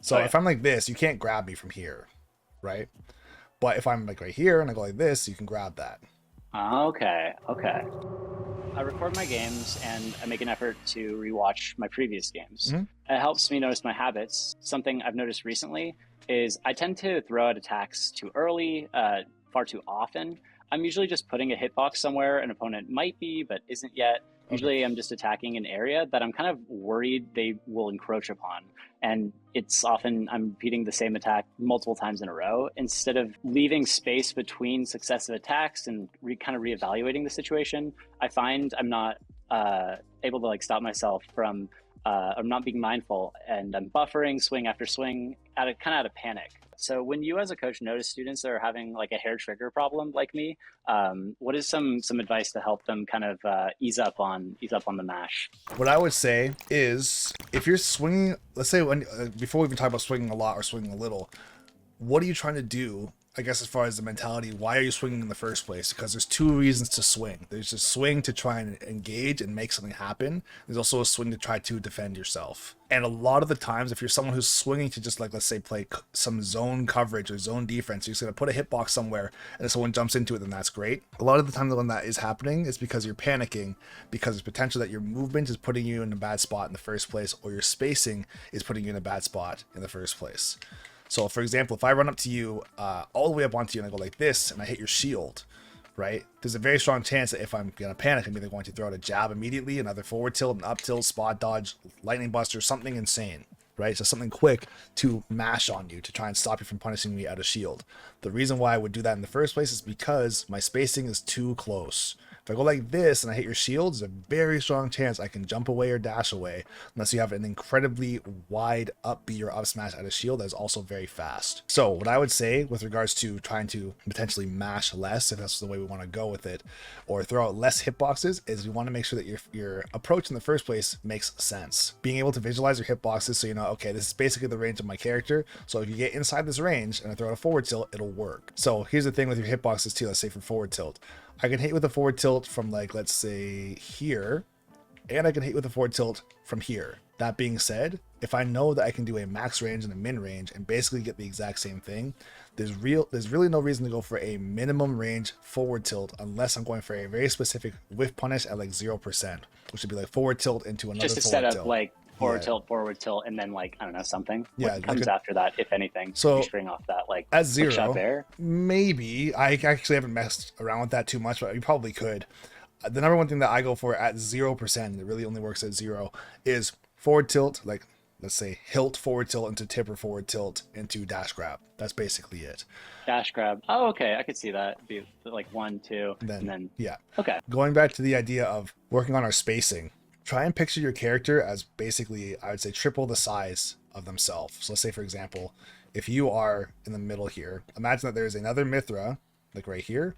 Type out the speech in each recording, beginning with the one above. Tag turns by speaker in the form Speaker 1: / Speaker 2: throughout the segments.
Speaker 1: So if I'm like this, you can't grab me from here, right? But if I'm like right here and I go like this, you can grab that.
Speaker 2: Okay, okay. I record my games and I make an effort to rewatch my previous games.
Speaker 1: Hmm.
Speaker 2: It helps me notice my habits. Something I've noticed recently is I tend to throw out attacks too early, far too often. I'm usually just putting a hitbox somewhere an opponent might be, but isn't yet.
Speaker 1: Okay.
Speaker 2: Usually I'm just attacking an area that I'm kind of worried they will encroach upon. And it's often I'm repeating the same attack multiple times in a row instead of leaving space between successive attacks and kind of reevaluating the situation. I find I'm not able to like stop myself from I'm not being mindful, and I'm buffering swing after swing out of panic. So when you as a coach notice students that are having like a hair trigger problem like me, what is some advice to help them kind of ease up on the mash?
Speaker 1: What I would say is if you're swinging, let's say when before we even talk about swinging a lot or swinging a little, what are you trying to do? I guess as far as the mentality, why are you swinging in the first place? Because there's two reasons to swing. There's a swing to try and engage and make something happen. There's also a swing to try to defend yourself. And a lot of the times, if you're someone who's swinging to just like, let's say, play some zone coverage or zone defense, you're just going to put a hitbox somewhere and if someone jumps into it, then that's great. A lot of the time when that is happening is because you're panicking, because there's potential that your movement is putting you in a bad spot in the first place, or your spacing is putting you in a bad spot in the first place. So, for example, if I run up to you all the way up onto you and I go like this and I hit your shield, right? There's a very strong chance that if I'm going to panic, I'm either going to throw out a jab immediately, another forward tilt, an up tilt, spot dodge, lightning buster, something insane, right? So something quick to mash on you to try and stop you from punishing me out of shield. The reason why I would do that in the first place is because my spacing is too close. If I go like this and I hit your shield, there's a very strong chance I can jump away or dash away, unless you have an incredibly wide up B or up smash out of shield that is also very fast. So what I would say with regards to trying to potentially mash less, if that's the way we want to go with it, or throw out less hitboxes, is we want to make sure that your approach in the first place makes sense. Being able to visualize your hitboxes so you know, okay, this is basically the range of my character, so if you get inside this range and I throw out a forward tilt, it'll work. So here's the thing with your hitboxes too, let's say for forward tilt. I can hit with a forward tilt from like, let's say here, and I can hit with a forward tilt from here. That being said, if I know that I can do a max range and a min range and basically get the exact same thing, there's really no reason to go for a minimum range forward tilt unless I'm going for a very specific whiff punish at like 0%, which would be like forward tilt into another
Speaker 2: Just a
Speaker 1: forward
Speaker 2: set
Speaker 1: tilt.
Speaker 2: of like forward tilt, and then like I don't know something.
Speaker 1: Yeah,
Speaker 2: What comes after that, if anything?
Speaker 1: so
Speaker 2: You string off that like
Speaker 1: at
Speaker 2: quick shot
Speaker 1: 0,
Speaker 2: bear.
Speaker 1: maybe. I actually haven't messed around with that too much, but you probably could. The number one thing that I go for at 0%, it really only works at 0, is forward tilt, like let's say hilt forward tilt into tip or forward tilt into dash grab. That's basically it.
Speaker 2: Dash grab. Oh, okay. I could see that. Be like 1, 2, and then
Speaker 1: Yeah.
Speaker 2: okay.
Speaker 1: Going back to the idea of working on our spacing, try and picture your character as basically, I would say, triple the size of themselves. So let's say, for example, if you are in the middle here, imagine that there's another Mithra, like right here,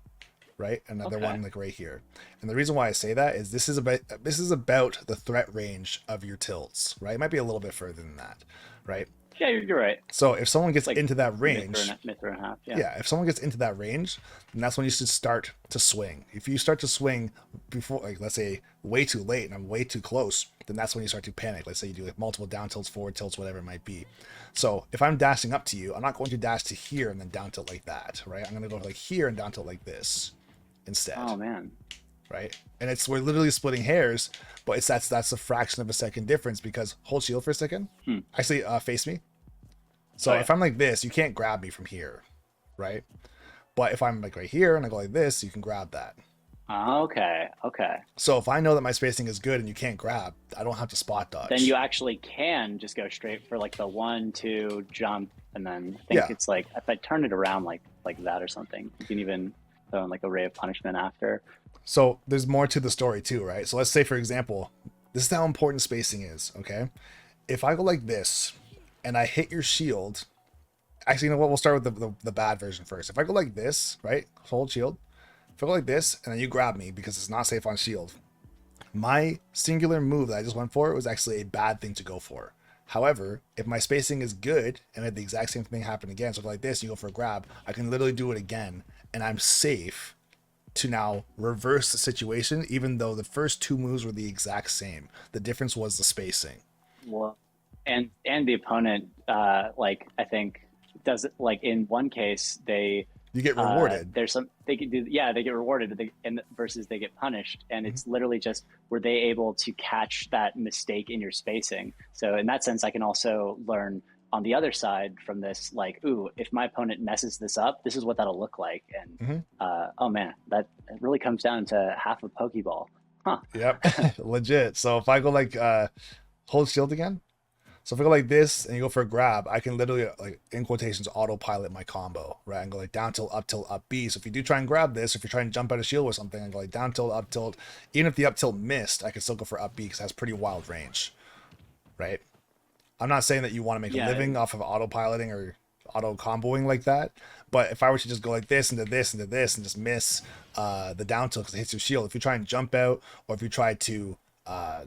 Speaker 1: right? Another one like right here. And the reason why I say that is this is about the threat range of your tilts, right? It might be a little bit further than that, right?
Speaker 2: Yeah, you're right.
Speaker 1: So if someone gets
Speaker 2: Like
Speaker 1: into that range,
Speaker 2: Mithra and a half. Yeah.
Speaker 1: yeah, if someone gets into that range, then that's when you should start to swing. If you start to swing before, like, let's say way too late and I'm way too close, then that's when you start to panic. Let's say you do like multiple down tilts, forward tilts, whatever it might be. So if I'm dashing up to you, I'm not going to dash to here and then down tilt like that, right? I'm going to go like here and down tilt like this instead.
Speaker 2: Oh man.
Speaker 1: Right? And we're literally splitting hairs, but that's a fraction of a second difference because hold shield for a second. Actually, face me. So if I'm like this, you can't grab me from here, right? But if I'm like right here and I go like this, you can grab that.
Speaker 2: Okay. Okay.
Speaker 1: So if I know that my spacing is good and you can't grab, I don't have to spot dodge.
Speaker 2: Then you actually can just go straight for like the 1, 2 jump, and then I think it's like if I turn it around like that or something, you can even throw in like a ray of punishment after.
Speaker 1: So there's more to the story too, right? So let's say, for example, this is how important spacing is, okay? If I go like this and I hit your shield, actually, you know what? We'll start with the bad version first. If I go like this, right? Hold shield. If I go like this and then you grab me because it's not safe on shield, my singular move that I just went for was actually a bad thing to go for. However, if my spacing is good and I had the exact same thing happen again, so like this, you go for a grab, I can literally do it again and I'm safe to now reverse the situation, even though the first two moves were the exact same. The difference was the spacing.
Speaker 2: Well, and the opponent, like I think does it like in one case
Speaker 1: You get rewarded.
Speaker 2: there's some they can do, yeah, they get rewarded, and versus they get punished, and
Speaker 1: Mhm.
Speaker 2: it's literally just were they able to catch that mistake in your spacing. So in that sense, I can also learn on the other side from this, like, ooh, if my opponent messes this up, this is what that'll look like. And
Speaker 1: Mhm.
Speaker 2: oh man, that it really comes down to half a Pokeball, huh?
Speaker 1: Yep. Legit. So if I go like hold shield again. So if I go like this and you go for a grab, I can literally, like in quotations, autopilot my combo, right? And go like down tilt, up B. So if you do try and grab this, if you're trying to jump out of shield or something, and go like down tilt, up tilt. Even if the up tilt missed, I can still go for up B because it has pretty wild range, right? I'm not saying that you want to make a
Speaker 2: Yeah,
Speaker 1: living off of autopiloting or auto comboing like that, but if I were to just go like this into this into this and just miss the down tilt because it hits your shield, if you try and jump out or if you try to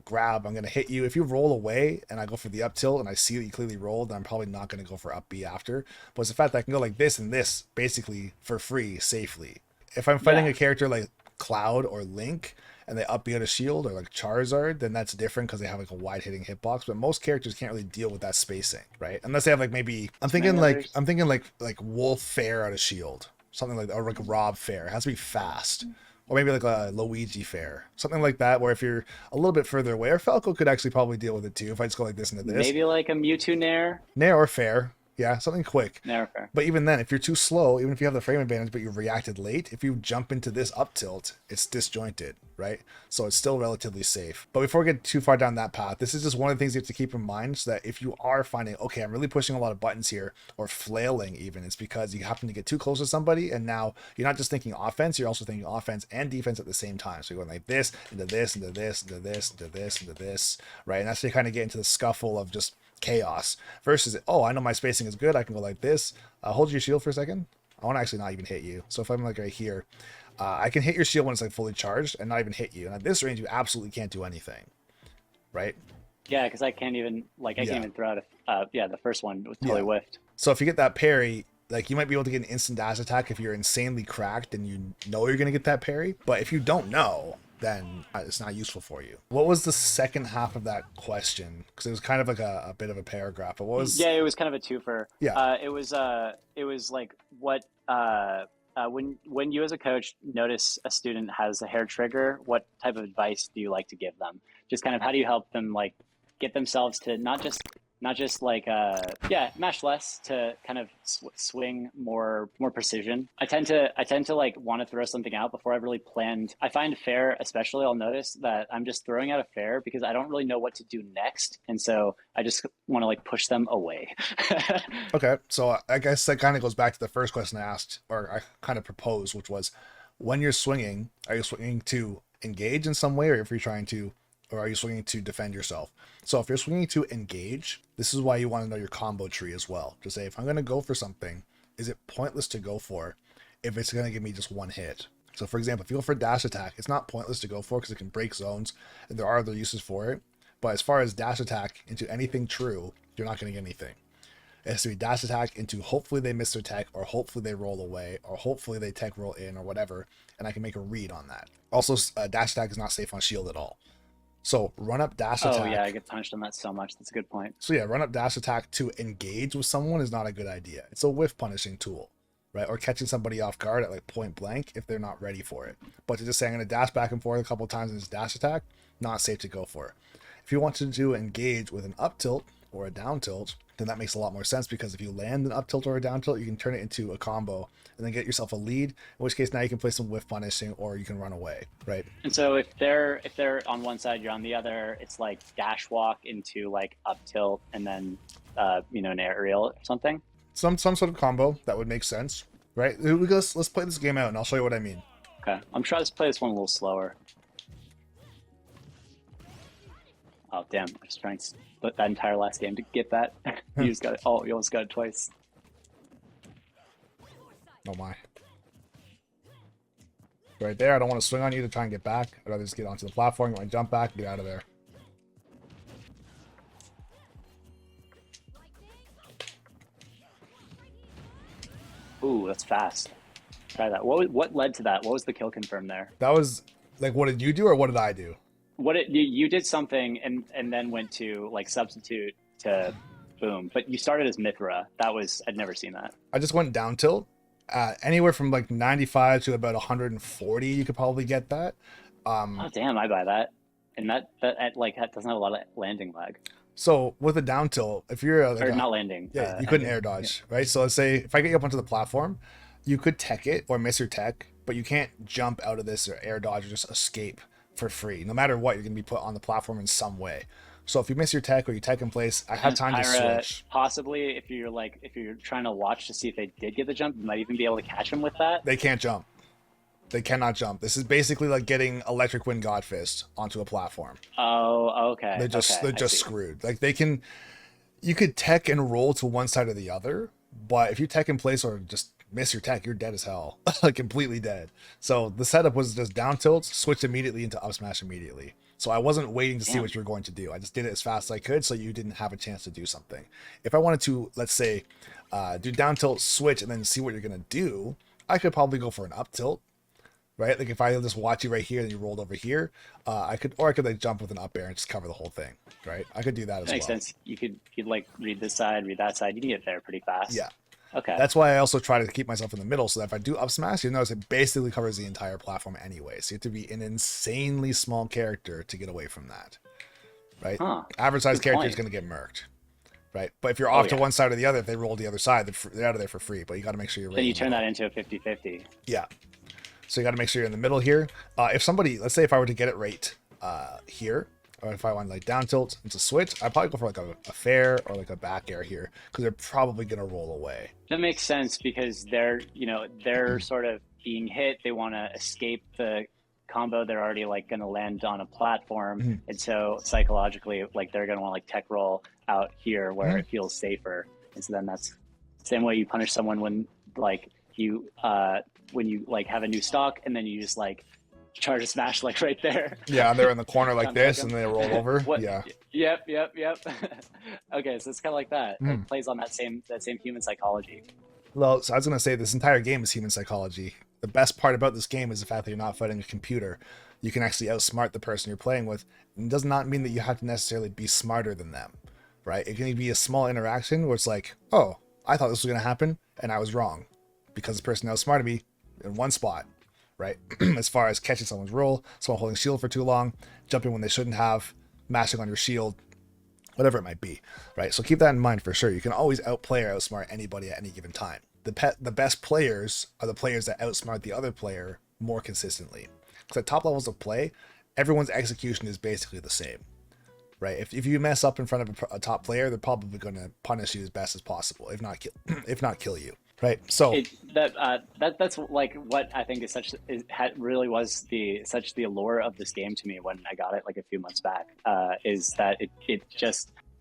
Speaker 1: grab, I'm going to hit you. If you roll away and I go for the up tilt and I see that you clearly rolled, then I'm probably not going to go for up B after. But it's the fact that I can go like this and this basically for free safely. If I'm fighting
Speaker 2: yeah.
Speaker 1: a character like Cloud or Link and they up B out a shield, or like Charizard, then that's different because they have like a wide hitting hitbox. But most characters can't really deal with that spacing, right? Unless they have like maybe
Speaker 2: Many others.
Speaker 1: I'm thinking like Wolf Fair out of shield, something like that, or like Rob Fair. It has to be fast. Or maybe like a Luigi Fair, something like that, where if you're a little bit further away, or Falco could actually probably deal with it too. If I just go like this into this,
Speaker 2: Maybe like a Mewtwo Nair.
Speaker 1: Nair or Fair, yeah, something quick.
Speaker 2: Nair fair.
Speaker 1: But even then, if you're too slow, even if you have the frame advantage, but you reacted late, if you jump into this up tilt, it's disjointed, right? So it's still relatively safe. But before we get too far down that path, this is just one of the things you have to keep in mind, so that if you are finding, okay, I'm really pushing a lot of buttons here, or flailing even, it's because you happen to get too close to somebody, and now you're not just thinking offense, you're also thinking offense and defense at the same time. So you're going like this, into this, into this, into this, into this, into this, right? And that's how you kind of get into the scuffle of just chaos versus, oh, I know my spacing is good, I can go like this. Hold your shield for a second. I want to actually not even hit you. So if I'm like right here, I can hit your shield when it's like fully charged and not even hit you, and at this range you absolutely can't do anything, right?
Speaker 2: Yeah, because I can't even I can't
Speaker 1: Yeah.
Speaker 2: even throw out a yeah, the first one was totally
Speaker 1: Yeah.
Speaker 2: whiffed.
Speaker 1: So if you get that parry, like you might be able to get an instant dash attack if you're insanely cracked and you know you're gonna get that parry. But if you don't know, then it's not useful for you. What was the second half of that question? Because it was kind of like a bit of a paragraph. But what was?
Speaker 2: Yeah, it was kind of a twofer.
Speaker 1: Yeah.
Speaker 2: It was like what when you as a coach notice a student has a hair trigger, what type of advice do you like to give them? Just kind of how do you help them like get themselves to not just like yeah, mash less, to kind of swing more precision. I tend to like want to throw something out before I've really planned. I find fair especially, I'll notice that I'm just throwing out a fair because I don't really know what to do next, and so I just want to like push them away.
Speaker 1: Okay, so I guess that kind of goes back to the first question I asked, or I kind of proposed, which was, when you're swinging, are you swinging to engage in some way, or if you're trying to, or are you swinging to defend yourself? So if you're swinging to engage, this is why you want to know your combo tree as well. To say, if I'm going to go for something, is it pointless to go for if it's going to give me just one hit? So for example, if you go for dash attack, it's not pointless to go for because it can break zones, and there are other uses for it. But as far as dash attack into anything true, you're not going to get anything. It has to be dash attack into hopefully they miss their tech, or hopefully they roll away, or hopefully they tech roll in, or whatever, and I can make a read on that. Also, dash attack is not safe on shield at all. So run up dash attack.
Speaker 2: Oh yeah, I get punished on that so much. That's a good point.
Speaker 1: So yeah, run up dash attack to engage with someone is not a good idea. It's a whiff punishing tool, right? Or catching somebody off guard at like point blank if they're not ready for it. But to just say I'm going to dash back and forth a couple of times in this dash attack, not safe to go for. If you want to do engage with an up tilt or a down tilt, then that makes a lot more sense, because if you land an up tilt or a down tilt, you can turn it into a combo and then get yourself a lead, in which case now you can play some whiff punishing or you can run away, right?
Speaker 2: And so if they're on one side, you're on the other. It's like dash walk into like up tilt and then an aerial or something.
Speaker 1: Some sort of combo that would make sense, right? Let's play this game out and I'll show you what I mean.
Speaker 2: Okay, I'm trying to play this one a little slower. Oh damn! I was trying to split that entire last game to get that. You just got it. Oh, you almost got it twice.
Speaker 1: Oh my. Right there, I don't want to swing on you to try and get back. I'd rather just get onto the platform, get my jump back, get out of there.
Speaker 2: Ooh, that's fast. Try that. What led to that? What was the kill confirm there?
Speaker 1: That was, like, what did you do or what did I do?
Speaker 2: You did something and then went to like substitute to boom. But you started as Mithra. I'd never seen that.
Speaker 1: I just went down tilt. Anywhere from like 95 to about 140, you could probably get that.
Speaker 2: Oh damn, I buy that. And that doesn't have a lot of landing lag.
Speaker 1: So with a down tilt, if you're
Speaker 2: Or not landing.
Speaker 1: yeah, you couldn't air dodge, right? So let's say if I get you up onto the platform, you could tech it or miss your tech, but you can't jump out of this or air dodge or just escape for free. No matter what, you're gonna be put on the platform in some way. So if you miss your tech or you tech in place, I have time to switch.
Speaker 2: Possibly, if you're trying to watch to see if they did get the jump, you might even be able to catch them with that.
Speaker 1: They can't jump. They cannot jump. This is basically like getting Electric Wind Godfist onto a platform.
Speaker 2: Oh, okay.
Speaker 1: They're just screwed. Like you could tech and roll to one side or the other, but if you tech in place or just miss your tech, you're dead as hell. Like completely dead. So the setup was just down tilts, switch immediately into up smash immediately. So I wasn't waiting to see what you were going to do. I just did it as fast as I could so you didn't have a chance to do something. If I wanted to, let's say, do down tilt, switch, and then see what you're going to do, I could probably go for an up tilt, right? Like if I just watch you right here and you rolled over here, I could like jump with an up air and just cover the whole thing, right? I could do that as well.
Speaker 2: Makes sense. You'd like read this side, read that side. You can get there pretty fast.
Speaker 1: Yeah.
Speaker 2: Okay.
Speaker 1: That's why I also try to keep myself in the middle so that if I do up smash, you notice it basically covers the entire platform anyway. So you have to be an insanely small character to get away from that, right?
Speaker 2: Huh.
Speaker 1: Average size character is going to get murked, right? But if you're off to one side or the other, if they roll the other side, they're out of there for free. But you got to make sure you're.
Speaker 2: Then you turn that into a 50-50.
Speaker 1: Yeah. So you got to make sure you're in the middle here. If somebody, let's say, if I were to get it right here. Or if I want like down tilt into switch, I'd probably go for like a fair or like a back air here because they're probably gonna roll away.
Speaker 2: That makes sense because they're sort of being hit. They want to escape the combo. They're already like going to land on a platform, and so psychologically, like they're going to want like tech roll out here where it feels safer. And so then that's the same way you punish someone when you like have a new stock and then you just like charge a smash like right there.
Speaker 1: Yeah, they're in the corner like this and they roll over. What? Yeah.
Speaker 2: Yep. Okay, so it's kind of like that. It plays on that same human psychology.
Speaker 1: Well, so I was gonna say this entire game is human psychology. The best part about this game is the fact that you're not fighting a computer. You can actually outsmart the person you're playing with. And it does not mean that you have to necessarily be smarter than them, right? It can be a small interaction where it's like, oh, I thought this was gonna happen and I was wrong because the person outsmarted me in one spot. Right? As far as catching someone's roll, someone holding shield for too long, jumping when they shouldn't have, mashing on your shield, whatever it might be, right? So keep that in mind for sure. You can always outplay or outsmart anybody at any given time. The best players are the players that outsmart the other player more consistently. Because at top levels of play, everyone's execution is basically the same, right? If you mess up in front of a top player, they're probably going to punish you as best as possible, if not kill you. Right. So
Speaker 2: that's like what I think is really was such the allure of this game to me when I got it like a few months back, is that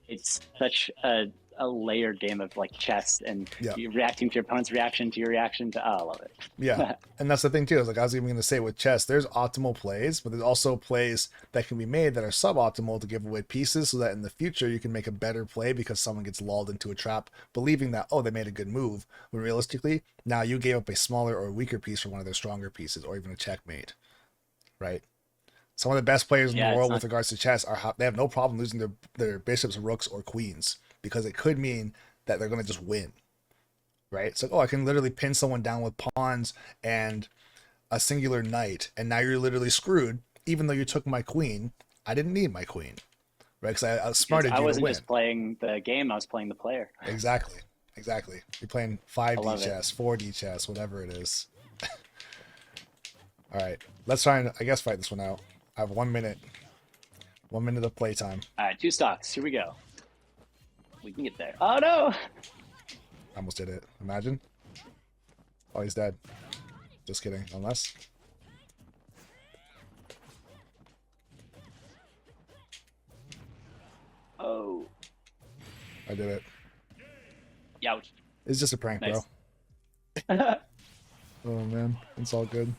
Speaker 2: it's such a layered game of like chess and you reacting to your opponent's reaction to your reaction to. Oh, I love it.
Speaker 1: Yeah. And that's the thing too, is like I was even going to say with chess, there's optimal plays, but there's also plays that can be made that are suboptimal to give away pieces so that in the future you can make a better play because someone gets lulled into a trap believing that, oh, they made a good move, when realistically now you gave up a smaller or weaker piece for one of their stronger pieces or even a checkmate, right? Some of the best players in the world with regards to chess they have no problem losing their bishops, rooks, or queens because it could mean that they're going to just win, right? It's like, oh, I can literally pin someone down with pawns and a singular knight, and now you're literally screwed, even though you took my queen. I didn't need my queen, right? Because I outsmarted you to win.
Speaker 2: I wasn't just playing the game, I was playing the player.
Speaker 1: Exactly. You're playing 5D chess, 4D chess, whatever it is. All right, let's try and, I guess, fight this one out. I have 1 minute. 1 minute of playtime.
Speaker 2: All right, 2 stocks. Here we go. We can get there. Oh, no!
Speaker 1: I almost did it. Imagine. Oh, he's dead. Just kidding. Unless.
Speaker 2: Oh.
Speaker 1: I did it.
Speaker 2: Youch.
Speaker 1: It's just a prank,
Speaker 2: nice.
Speaker 1: bro. Oh, man. It's all good.